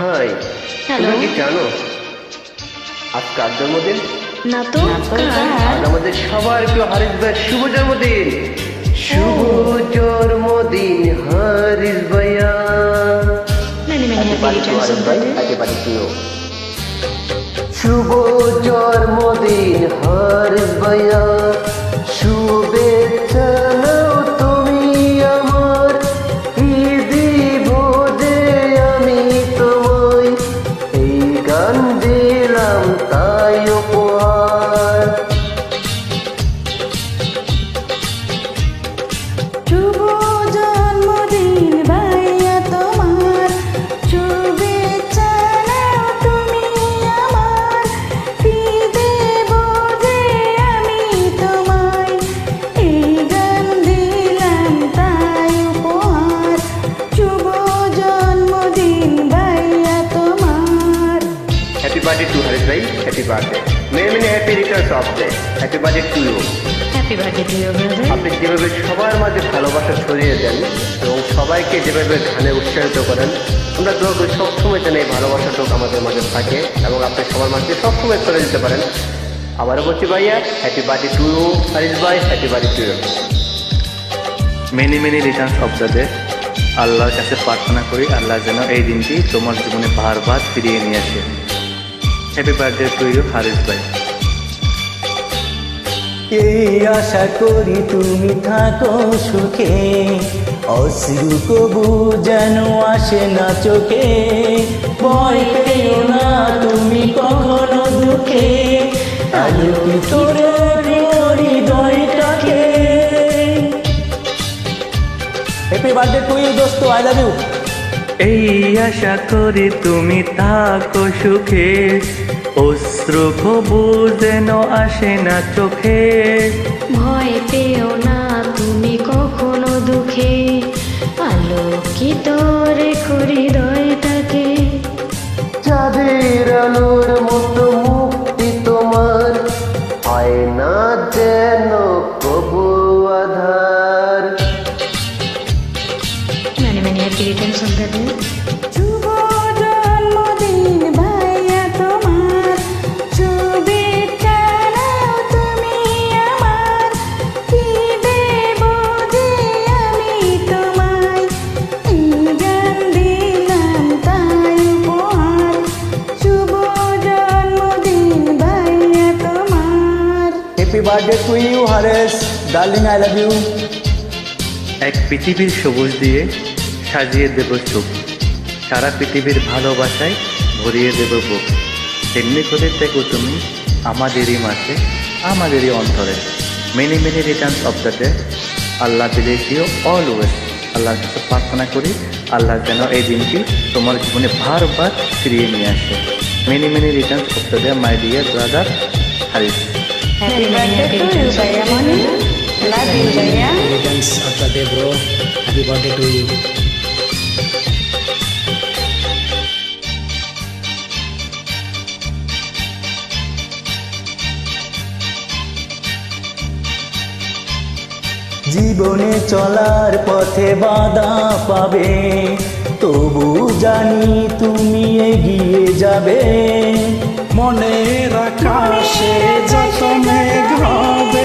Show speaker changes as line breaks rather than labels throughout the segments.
High,
hello.
তুমি কি জানো আজ কার জন্মদিন?
না তো
আজ আমাদের সবার প্রিয় হারিস ভাইয়ের শুভ জন্মদিন। শুভ জন্মদিন হারিস ভাইয়া।
Many many happy returns of the day.
একেবারে প্রিয়। শুভ জন্মদিন হারিস ভাইয়া, শুভেচ্ছা নাও তুমি আমার। দিব যে আমি তোমায়, এই গান দিলাম তাই উপহার।
শুভ জন্মদিন ভাইয়া তোমার, শুভেচ্ছা নাও তুমি আমার। কি দেব যে আমি তোমায়, এই গান দিলাম তাই উপহার। শুভ জন্মদিন ভাইয়া তোমার।
হ্যাপি বার্থডে টু হারিস ভাই, happy birthday. Many many happy returns of day. Happy birthday to you.
Happy birthday to you brother.
আপনি যেভাবে সবার মাঝে ভালোবাসা ছড়িয়ে দেন এবং সবাইকে যেভাবে গানে উৎসাহিত করেন, আমরা দোয়া করি সবসময় যেন এই ভালোবাসাটুক আমাদের মাঝে থাকে এবং আপনি সবার মাঝে সবসময় করে দিতে পারেন। আবারও বলছি ভাইয়া, happy birthday to you Haris ভাই, happy birthday to you.
Many many return of the day. আল্লাহর কাছে প্রার্থনা করি আল্লাহ যেন এই দিনটি তোমার জীবনে বারবার ফিরিয়ে নিয়ে আসে। Happy birthday to you Haris ভাই।
এই আশা করি তুমি থাকো সুখে, অশ্রু কবু যেন আসে না চোখে। ভয় পেও না তুমি কখনো দুঃখে, আলোকিত রে হৃদয়টাকে। হ্যাপি বার্থডে টু ইউ দোস্ত, আই লাভ ইউ।
এই আশা করি তুমি থাকো সুখে, অশ্রু কবু যেন আসে না চোখে।
ভয় পেও না তুমি কখনো দুঃখে, আলোকিত রেখো হৃদয়টাকে।
চাঁদের আলোর মতো মুক্তি তোমার, হয় না যেন কবু আধার।
Many many happy returns of the day.
শুভ জন্মদিন ভাইয়া তোমার, শুভেচ্ছা নাও তুমি আমার। কি দেব যে আমি তোমায়, এই গান দিলাম তাই উপহার। শুভ জন্মদিন ভাইয়া তোমার।
Happy birthday to you Haris darling, I love you.
এক পৃথিবীর সবুজ দিয়ে সাজিয়ে দেব চোখ, সারা পৃথিবীর ভালোবাসায় ভরিয়ে দেব বুক। তেমনি করে থেকো তুমি আমাদেরই মাঝে, আমাদেরই অন্তরে। Many many returns of the day. Allah bless you always. আল্লাহর কাছে প্রার্থনা করি আল্লাহ যেন এই দিনটি তোমার জীবনে বারবার ফিরিয়ে নিয়ে আসে। Many many returns of the day my dear brother Haris.
Happy many happy
to you,
returns of
Bhaiya
the
Mani.
Day.
Love you, Bhaiya.
Returns of the day, bro. Happy birthday to you.
জীবনে চলার পথে বাধা পাবে, তবু জানি তুমি এগিয়ে যাবে।
মনের আকাশে যত মেঘ হবে,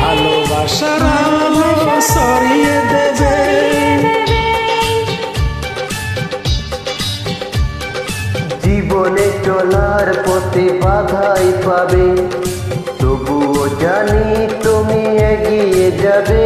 ভালোবাসার আলো ছড়িয়ে দেবে।
জীবনে চলার পথে বাধাই পাবে, তবুও জানি তুমি এগিয়ে যাবে।